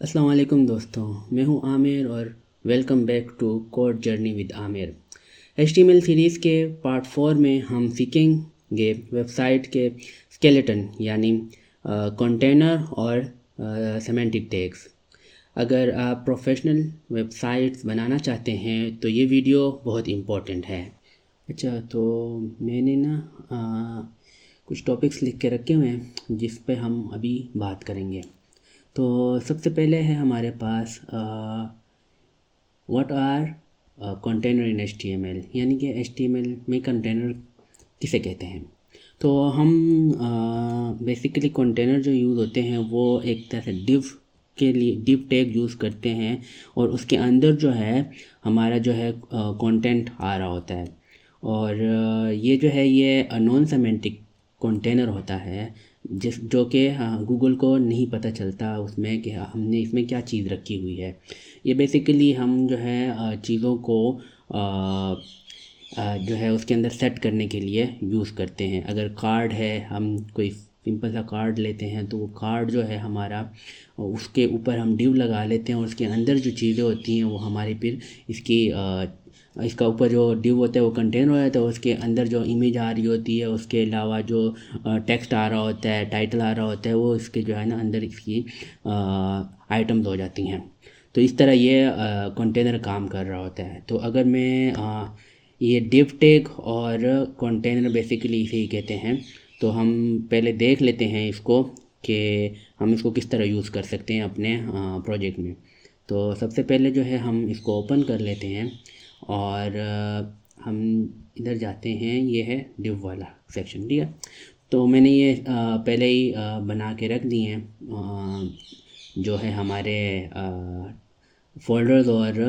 अस्सलाम वालेकुम दोस्तों, मैं हूं आमिर और welcome back to Code Journey with Aamir. HTML series के पार्ट 4 में हम सीखेंगे वेबसाइट के स्केलेटन यानी कंटेनर और सेमेंटिक टैग्स। अगर आप प्रोफेशनल वेबसाइट्स बनाना चाहते हैं तो ये वीडियो बहुत इम्पोर्टेंट है। अच्छा, तो मैंने ना कुछ टॉपिक्स लिख के रखे हुए हैं जिस पे हम अभी बात करेंगे। तो सबसे पहले है हमारे पास what are container in HTML, यानी कि HTML में कंटेनर किसे कहते हैं। तो हम बेसिकली कंटेनर जो यूज़ होते हैं वो एक तरह से डिव के लिए डिव टैग यूज़ करते हैं और उसके अंदर जो है हमारा जो है कंटेंट आ रहा होता है। और ये जो है ये नॉन सेमेंटिक कंटेनर होता है जो कि गूगल को नहीं पता चलता उसमें कि हमने इसमें क्या चीज़ रखी हुई है। ये बेसिकली हम जो है चीज़ों को जो है उसके अंदर सेट करने के लिए यूज़ करते हैं। अगर कार्ड है, हम कोई सिंपल सा कार्ड लेते हैं तो वो कार्ड जो है हमारा उसके ऊपर हम डिव लगा लेते हैं और उसके अंदर जो चीज़ें होती हैं वो हमारी फिर इसका ऊपर जो डिव होता है वो कंटेनर हो जाता है, उसके अंदर जो इमेज आ रही होती है उसके अलावा जो टेक्स्ट आ रहा होता है, टाइटल आ रहा होता है, वो इसके जो है ना अंदर इसकी आइटम्स हो जाती हैं। तो इस तरह ये कंटेनर काम कर रहा होता है। तो अगर मैं ये डिव टैग और कंटेनर बेसिकली इसे ही कहते हैं। तो हम पहले देख लेते हैं इसको कि हम इसको किस तरह यूज़ कर सकते हैं अपने प्रोजेक्ट में। तो सबसे पहले जो है हम इसको ओपन कर लेते हैं और हम इधर जाते हैं। ये है डिव वाला सेक्शन, ठीक है। तो मैंने ये पहले ही बना के रख दिए हैं जो है हमारे फ़ोल्डर्स और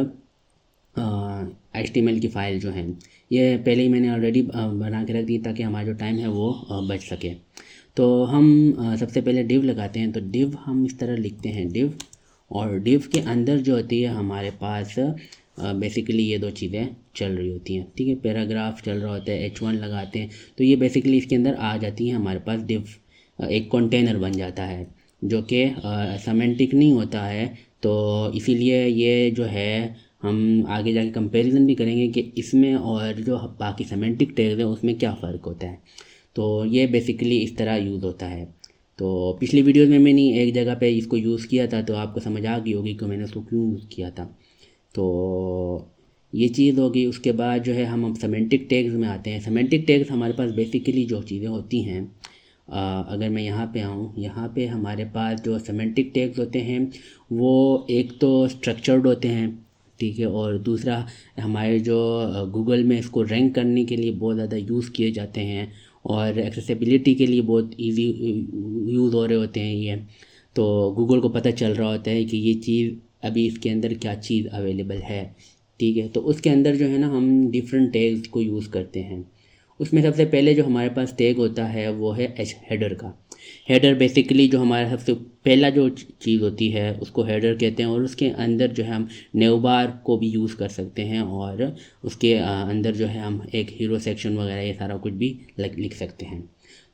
HTML की फ़ाइल जो हैं ये पहले ही मैंने ऑलरेडी बना के रख दी ताकि हमारा जो टाइम है वो बच सके। तो हम सबसे पहले डिव लगाते हैं। तो डिव हम इस तरह लिखते हैं डिव, और डिव के अंदर जो होती है हमारे पास बेसिकली ये दो चीज़ें चल रही होती हैं, ठीक है। पैराग्राफ चल रहा होता है, H1 लगाते हैं तो ये बेसिकली इसके अंदर आ जाती है हमारे पास डिव। एक कंटेनर बन जाता है जो कि सेमेंटिक नहीं होता है। तो इसीलिए ये जो है हम आगे जाके कंपैरिजन भी करेंगे कि इसमें और जो बाकी सेमेंटिक टैग्स हैं उसमें क्या फ़र्क होता है। तो ये बेसिकली इस तरह यूज़ होता है। तो पिछली वीडियोस में मैंने एक जगह पे इसको यूज़ किया था तो आपको समझ आ गई होगी कि मैंने उसको क्यों यूज़ किया था। तो ये चीज़ होगी। उसके बाद जो है हम अब सेमेंटिक टैग्स में आते हैं। सेमेंटिक टैग्स हमारे पास बेसिकली जो चीज़ें होती हैं, अगर मैं यहाँ पे आऊँ, यहाँ पे हमारे पास जो सेमेंटिक टैग्स होते हैं वो एक तो स्ट्रक्चर्ड होते हैं, ठीक है। और दूसरा हमारे जो गूगल में इसको रैंक करने के लिए बहुत ज़्यादा यूज़ किए जाते हैं और एक्सेसिबिलिटी के लिए बहुत इजी यूज़ हो रहे होते हैं ये। तो गूगल को पता चल रहा होता है कि ये चीज़ अभी इसके अंदर क्या चीज़ अवेलेबल है, ठीक है। तो उसके अंदर जो है ना हम डिफरेंट टैग्स को यूज़ करते हैं। उसमें सबसे पहले जो हमारे पास टैग होता है वो है हेडर का। हेडर बेसिकली जो हमारा सबसे पहला जो चीज़ होती है उसको हेडर कहते हैं, और उसके अंदर जो है हम नेवबार को भी यूज़ कर सकते हैं और उसके अंदर जो है हम एक हीरो सेक्शन वगैरह ये सारा कुछ भी लिख सकते हैं।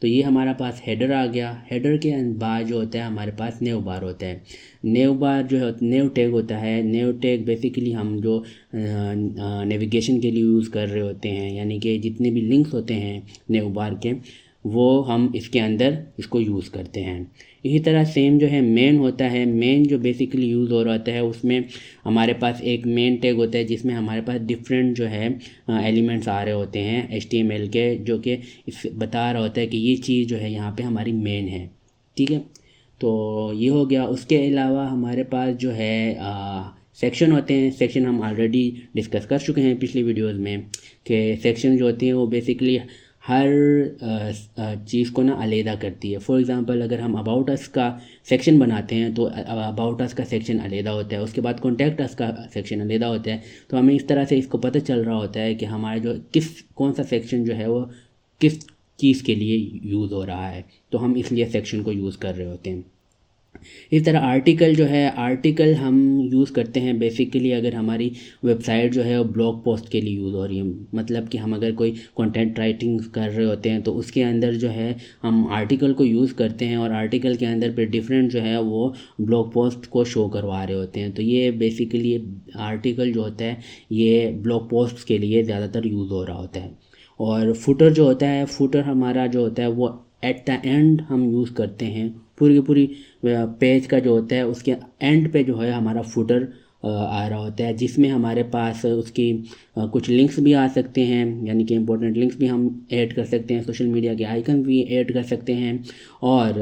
तो ये हमारा पास हेडर आ गया। हेडर के बाद जो होता है हमारे पास नेव बार होता है। नेव बार जो है नेव टैग होता है। नेव टैग बेसिकली हम जो नेविगेशन के लिए यूज़ कर रहे होते हैं, यानी कि जितने भी लिंक्स होते हैं नेव बार के वो हम इसके अंदर इसको यूज़ करते हैं। इसी तरह सेम जो है मेन होता है। मेन जो बेसिकली यूज़ हो रहा होता है उसमें हमारे पास एक मेन टैग होता है जिसमें हमारे पास डिफरेंट जो है एलिमेंट्स आ रहे होते हैं HTML के, जो कि इस बता रहा होता है कि ये चीज़ जो है यहाँ पे हमारी मेन है, ठीक है। तो ये हो गया। उसके अलावा हमारे पास जो है सेक्शन होते हैं। सेक्शन हम ऑलरेडी डिस्कस कर चुके हैं पिछली वीडियोस में कि सेक्शन जो होती हैं वो बेसिकली हर चीज़ को ना अलहदा करती है। फॉर एग्ज़ाम्पल अगर हम अबाउट अस का सेक्शन बनाते हैं तो अबाउट अस का सेक्शन अलहदा होता है, उसके बाद कॉन्टैक्ट अस का सेक्शन अलहदा होता है। तो हमें इस तरह से इसको पता चल रहा होता है कि हमारा जो कौन सा सेक्शन जो है वो किस चीज़ के लिए यूज़ हो रहा है। तो हम इसलिए सेक्शन को यूज़ कर रहे होते हैं। इस तरह आर्टिकल जो है, आर्टिकल हम यूज़ करते हैं बेसिकली अगर हमारी वेबसाइट जो है वो ब्लॉग पोस्ट के लिए यूज़ हो रही है। मतलब कि हम अगर कोई कंटेंट राइटिंग कर रहे होते हैं तो उसके अंदर जो है हम आर्टिकल को यूज़ करते हैं और आर्टिकल के अंदर पे डिफरेंट जो है वो ब्लॉग पोस्ट को शो करवा रहे होते हैं। तो ये बेसिकली आर्टिकल जो होता है ये ब्लॉग पोस्ट के लिए ज़्यादातर यूज़ हो रहा होता है। और फुटर जो होता है, फुटर हमारा जो होता है वो एट द एंड हम यूज़ करते हैं। पूरी की पूरी पेज का जो होता है उसके एंड पे जो है हमारा फुटर आ रहा होता है, जिसमें हमारे पास उसकी कुछ लिंक्स भी आ सकते हैं, यानी कि इम्पोर्टेंट लिंक्स भी हम ऐड कर सकते हैं, सोशल मीडिया के आइकन भी ऐड कर सकते हैं। और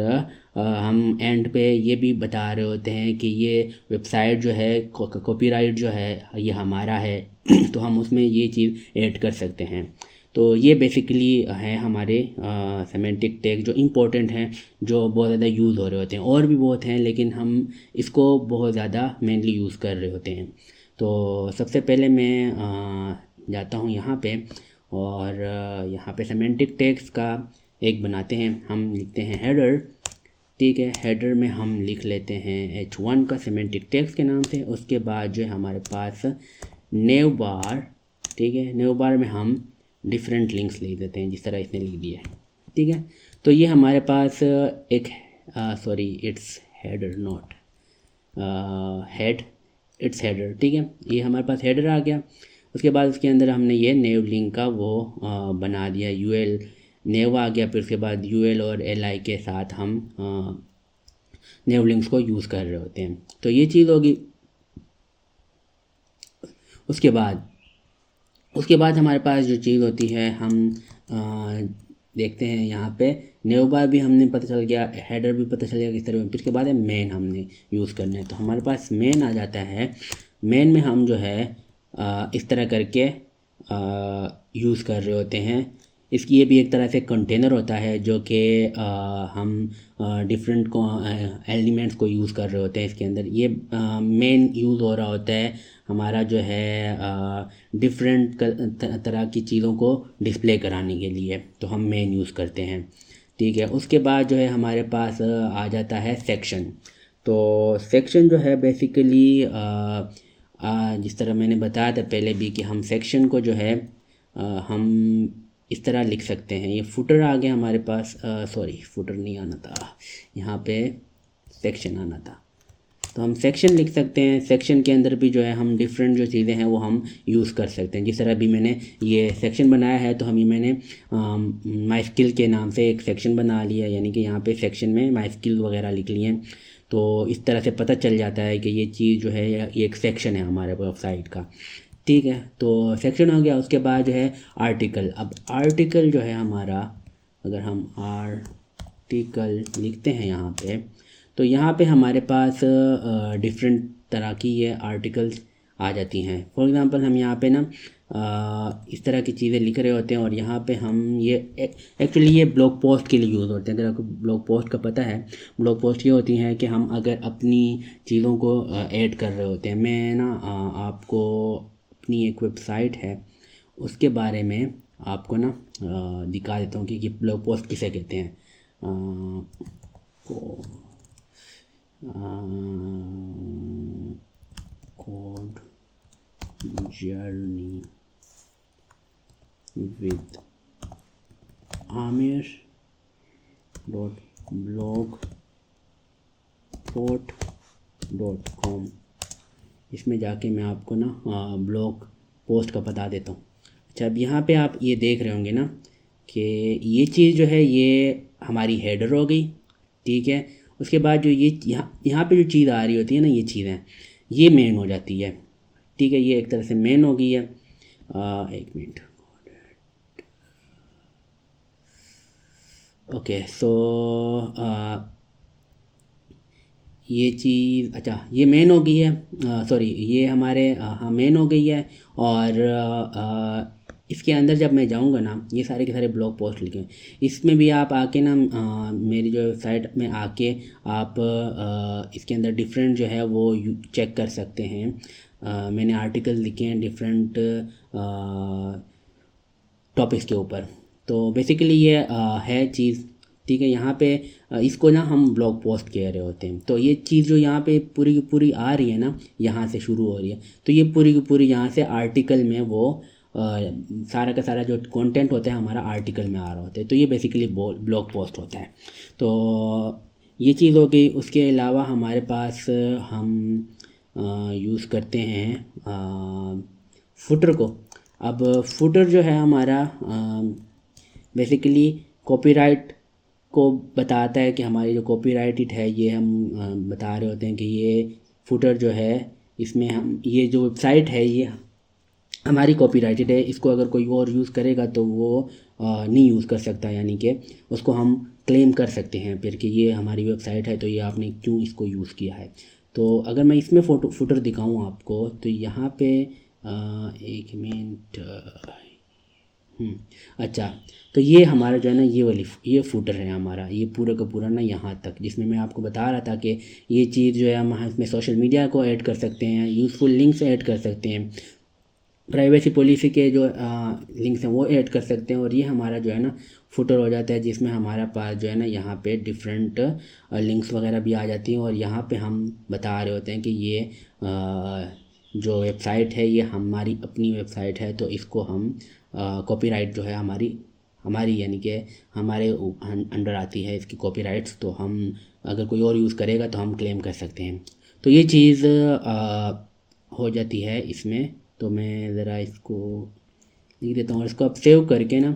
हम एंड पे ये भी बता रहे होते हैं कि ये वेबसाइट जो है कॉपीराइट जो है ये हमारा है तो हम उसमें ये चीज़ ऐड कर सकते हैं। तो ये बेसिकली है हमारे सेमेंटिक टैग जो इम्पोर्टेंट हैं, जो बहुत ज़्यादा यूज़ हो रहे होते हैं। और भी बहुत हैं लेकिन हम इसको बहुत ज़्यादा मेनली यूज़ कर रहे होते हैं। तो सबसे पहले मैं जाता हूँ यहाँ पे और यहाँ पे सेमेंटिक टैग्स का एक बनाते हैं। हम लिखते हैं हेडर, ठीक है। हेडर में हम लिख लेते हैं H1 का सेमेंटिक टैग्स के नाम से। उसके बाद जो है हमारे पास नेव बार, ठीक है। नेव बार में हम डिफरेंट लिंक्स लिख देते हैं जिस तरह इसने लिख दिया है, ठीक है। तो ये हमारे पास एक sorry it's header not head, it's header, ठीक है। ये हमारे पास हेडर आ गया। उसके बाद उसके अंदर हमने ये नेव लिंक का वो बना दिया, यूएल नेव आ गया। फिर उसके बाद यूएल और एलआई के साथ हम नेव लिंक्स को यूज़ कर रहे होते हैं। तो ये चीज़ होगी। उसके बाद हमारे पास जो चीज़ होती है हम देखते हैं यहाँ पे नेव बार भी हमने पता चल गया, हेडर भी पता चल गया किस तरह। फिर उसके बाद है मेन हमने यूज़ करना है। तो हमारे पास मेन आ जाता है। मेन में हम जो है इस तरह करके यूज़ कर रहे होते हैं। इसकी ये भी एक तरह से कंटेनर होता है जो कि हम डिफरेंट को एलिमेंट्स को यूज़ कर रहे होते हैं इसके अंदर। ये मेन यूज़ हो रहा होता है हमारा जो है डिफरेंट तरह की चीज़ों को डिस्प्ले कराने के लिए। तो हम मेन यूज़ करते हैं, ठीक है। उसके बाद जो है हमारे पास आ जाता है सेक्शन। तो सेक्शन जो है बेसिकली जिस तरह मैंने बताया था पहले भी कि हम सेक्शन को जो है हम इस तरह लिख सकते हैं। ये फुटर आ गया हमारे पास, सॉरी फुटर नहीं आना था, यहाँ पे सेक्शन आना था। तो हम सेक्शन लिख सकते हैं। सेक्शन के अंदर भी जो है हम डिफरेंट जो चीज़ें हैं वो हम यूज़ कर सकते हैं। जिस तरह अभी मैंने ये सेक्शन बनाया है तो हम ये मैंने माई स्किल के नाम से एक सेक्शन बना लिया, यानी कि यहाँ पे सेक्शन में माई स्किल वगैरह लिख लिए हैं। तो इस तरह से पता चल जाता है कि ये चीज़ जो है ये एक सेक्शन है हमारे वेबसाइट का, ठीक है। तो सेक्शन हो गया। उसके बाद जो है आर्टिकल। अब आर्टिकल जो है हमारा, अगर हम आर्टिकल लिखते हैं यहाँ पे तो यहाँ पे हमारे पास डिफरेंट तरह की ये आर्टिकल्स आ जाती हैं। फॉर एग्ज़ाम्पल हम यहाँ पे ना इस तरह की चीज़ें लिख रहे होते हैं और यहाँ पे हम ये एक्चुअली ये ब्लॉग पोस्ट के लिए यूज़ होते हैं। अगर आपको ब्लॉग पोस्ट का पता है, ब्लॉग पोस्ट ये होती हैं कि हम अगर अपनी चीज़ों को ऐड कर रहे होते हैं। मैं ना आपको अपनी एक वेबसाइट है उसके बारे में आपको ना दिखा देता हूँ कि ब्लॉग पोस्ट किसे कहते हैं। Code Journey with Aamir .blogspot.com, इसमें जाके मैं आपको ना ब्लॉग पोस्ट का बता देता हूँ। अच्छा, अब यहाँ पे आप ये देख रहे होंगे ना कि ये चीज़ जो है ये हमारी हेडर हो गई, ठीक है। उसके बाद जो ये यहाँ पे जो चीज़ आ रही होती है ना, ये चीज़ें ये मेन हो जाती है, ठीक है। ये एक तरह से मेन हो गई है। एक मिनट, ओके। सो ये चीज़, अच्छा ये मेन हो गई है, सॉरी ये हमारे हाँ मेन हो गई है। और इसके अंदर जब मैं जाऊंगा ना, ये सारे के सारे ब्लॉग पोस्ट लिखे हैं। इसमें भी आप आके ना मेरी जो वेबसाइट में आके आप इसके अंदर डिफरेंट जो है वो चेक कर सकते हैं। मैंने आर्टिकल लिखे हैं डिफरेंट टॉपिक्स के ऊपर। तो बेसिकली ये है चीज़। ठीक है। यहाँ पे इसको ना हम ब्लॉग पोस्ट कह रहे होते हैं। तो ये चीज़ जो यहाँ पे पूरी की पूरी आ रही है ना, यहाँ से शुरू हो रही है, तो ये पूरी की पूरी यहाँ से आर्टिकल में वो सारा का सारा जो कंटेंट होता है हमारा आर्टिकल में आ रहा होता है। तो ये बेसिकली ब्लॉग पोस्ट होता है। तो ये चीज़ हो गई। उसके अलावा हमारे पास हम यूज़ करते हैं फुटर को। अब फुटर जो है हमारा बेसिकली कॉपीराइट को बताता है कि हमारी जो कॉपीराइटेड है ये हम बता रहे होते हैं कि ये फुटर जो है इसमें हम ये जो वेबसाइट है ये हमारी कॉपीराइटेड है, इसको अगर कोई और यूज़ करेगा तो वो नहीं यूज़ कर सकता, यानी कि उसको हम क्लेम कर सकते हैं फिर कि ये हमारी वेबसाइट है तो ये आपने क्यों इसको यूज़ किया है। तो अगर मैं इसमें फुटर दिखाऊं आपको तो यहाँ पे एक मिनट, अच्छा, तो ये हमारा जो है ना ये फुटर है हमारा, ये पूरा का पूरा ना यहाँ तक, जिसमें मैं आपको बता रहा था कि ये चीज़ जो है हम इसमें सोशल मीडिया को ऐड कर सकते हैं, यूज़फुल लिंक्स ऐड कर सकते हैं, प्राइवेसी पॉलिसी के जो लिंक्स हैं वो ऐड कर सकते हैं, और ये हमारा जो है ना फुटर हो जाता है, जिसमें हमारा पास जो है ना यहाँ पे डिफरेंट लिंक्स वगैरह भी आ जाती हैं, और यहाँ पे हम बता रहे होते हैं कि ये जो वेबसाइट है ये हमारी अपनी वेबसाइट है, तो इसको हम कॉपीराइट जो है हमारी यानी कि हमारे अंडर आती है इसकी कॉपीराइट्स, तो हम अगर कोई और यूज़ करेगा तो हम क्लेम कर सकते हैं। तो ये चीज़ हो जाती है इसमें। तो मैं ज़रा इसको लिख देता हूँ और इसको अब सेव करके ना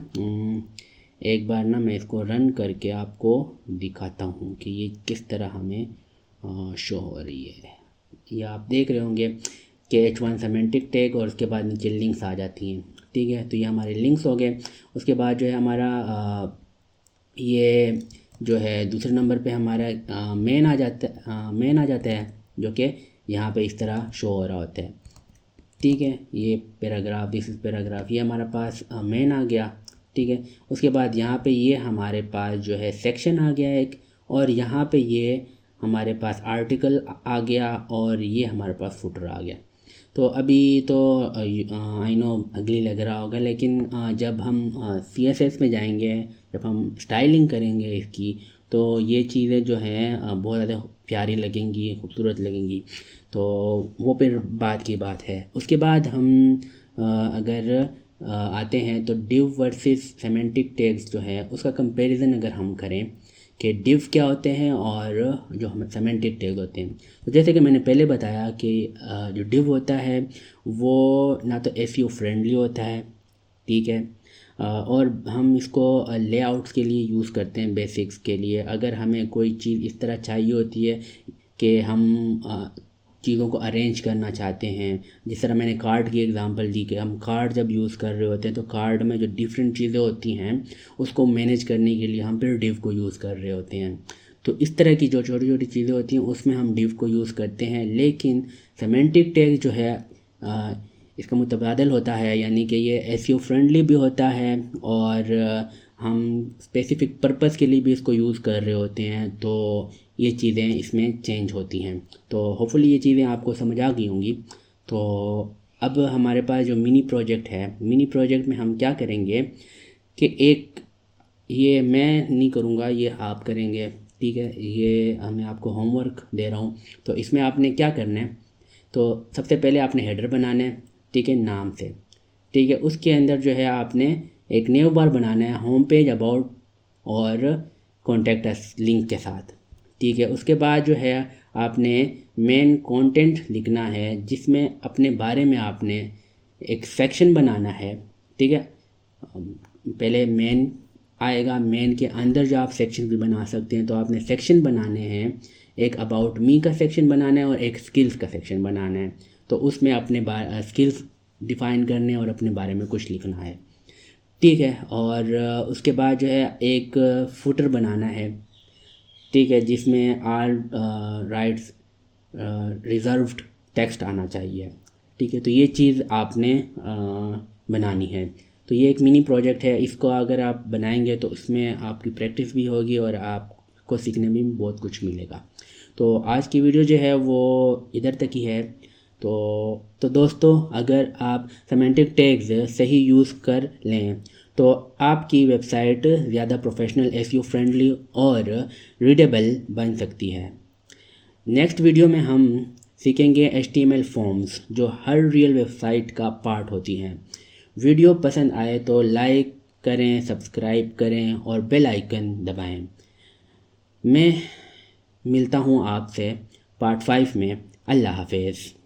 एक बार ना मैं इसको रन करके आपको दिखाता हूँ कि ये किस तरह हमें शो हो रही है। ये आप देख रहे होंगे कि H1 सेमेंटिक टैग और उसके बाद नीचे लिंक्स आ जाती हैं, ठीक है। तो ये हमारे लिंक्स हो गए। उसके बाद जो है हमारा ये जो है दूसरे नंबर पे हमारा मेन आ जाता है, जो कि यहाँ पे इस तरह शो हो रहा होता है, ठीक है। ये पैराग्राफ, दिस इज़ पैराग्राफ, ये हमारा पास मेन आ गया, ठीक है। उसके बाद यहाँ पे ये हमारे पास जो है सेक्शन आ गया एक, और यहाँ पे ये हमारे पास आर्टिकल आ गया, और ये हमारे पास फुटर आ गया। तो अभी तो आई नो अगली लग रहा होगा, लेकिन जब हम CSS में जाएंगे, जब हम स्टाइलिंग करेंगे इसकी, तो ये चीज़ें जो हैं बहुत ज़्यादा प्यारी लगेंगी, खूबसूरत लगेंगी। तो वो फिर बात की बात है। उसके बाद हम अगर आते हैं तो डिव वर्सेस सेमेंटिक टैग्स जो है उसका कंपैरिजन अगर हम करें कि डिव क्या होते हैं और जो हम सेमेंटिक टैग होते हैं, तो जैसे कि मैंने पहले बताया कि जो डिव होता है वो ना तो SEO फ्रेंडली होता है, ठीक है, और हम इसको लेआउट्स के लिए यूज़ करते हैं, बेसिक्स के लिए। अगर हमें कोई चीज़ इस तरह चाहिए होती है कि हम चीज़ों को अरेंज करना चाहते हैं, जिस तरह मैंने कार्ड की एग्जांपल दी कि हम कार्ड जब यूज़ कर रहे होते हैं तो कार्ड में जो डिफरेंट चीज़ें होती हैं उसको मैनेज करने के लिए हम फिर डिव को यूज़ कर रहे होते हैं। तो इस तरह की जो छोटी छोटी चीज़ें होती हैं उसमें हम डिव को यूज़ करते हैं। लेकिन सेमेंटिक टैग जो है इसका मुतबादल होता है, यानी कि ये SEO फ्रेंडली भी होता है और हम स्पेसिफिक पर्पस के लिए भी इसको यूज़ कर रहे होते हैं। तो ये चीज़ें इसमें चेंज होती हैं। तो होपफुली ये चीज़ें आपको समझ आ गई होंगी। तो अब हमारे पास जो मिनी प्रोजेक्ट है, मिनी प्रोजेक्ट में हम क्या करेंगे कि एक, ये मैं नहीं करूँगा, ये आप करेंगे, ठीक है। ये मैं आपको होमवर्क दे रहा हूँ। तो इसमें आपने क्या करना है, तो सबसे पहले आपने हेडर बनाना है, ठीक है, नाम से, ठीक है। उसके अंदर जो है आपने एक न्यू बार बनाना है, होम पेज, अबाउट और कॉन्टैक्ट अस लिंक के साथ, ठीक है। उसके बाद जो है आपने मेन कंटेंट लिखना है, जिसमें अपने बारे में आपने एक सेक्शन बनाना है, ठीक है। पहले मेन आएगा, मेन के अंदर जो आप सेक्शन भी बना सकते हैं, तो आपने सेक्शन बनाने हैं, एक अबाउट मी का सेक्शन बनाना है और एक स्किल्स का सेक्शन बनाना है। तो उसमें अपने स्किल्स डिफ़ाइन करने और अपने बारे में कुछ लिखना है, ठीक है। और उसके बाद जो है एक फुटर बनाना है, ठीक है, जिसमें ऑल राइट्स रिजर्व्ड टेक्स्ट आना चाहिए, ठीक है। तो ये चीज़ आपने बनानी है। तो ये एक मिनी प्रोजेक्ट है, इसको अगर आप बनाएंगे तो इसमें आपकी प्रैक्टिस भी होगी और आपको सीखने में भी बहुत कुछ मिलेगा। तो आज की वीडियो जो है वो इधर तक ही है। तो दोस्तों, अगर आप सेमेंटिक टैग्स सही यूज़ कर लें तो आपकी वेबसाइट ज़्यादा प्रोफेशनल, एसईओ फ्रेंडली और रीडेबल बन सकती है। नेक्स्ट वीडियो में हम सीखेंगे HTML फॉर्म्स, जो हर रियल वेबसाइट का पार्ट होती हैं। वीडियो पसंद आए तो लाइक करें, सब्सक्राइब करें और बेल आइकन दबाएं। मैं मिलता हूँ आपसे पार्ट 5 में। अल्लाह हाफिज़।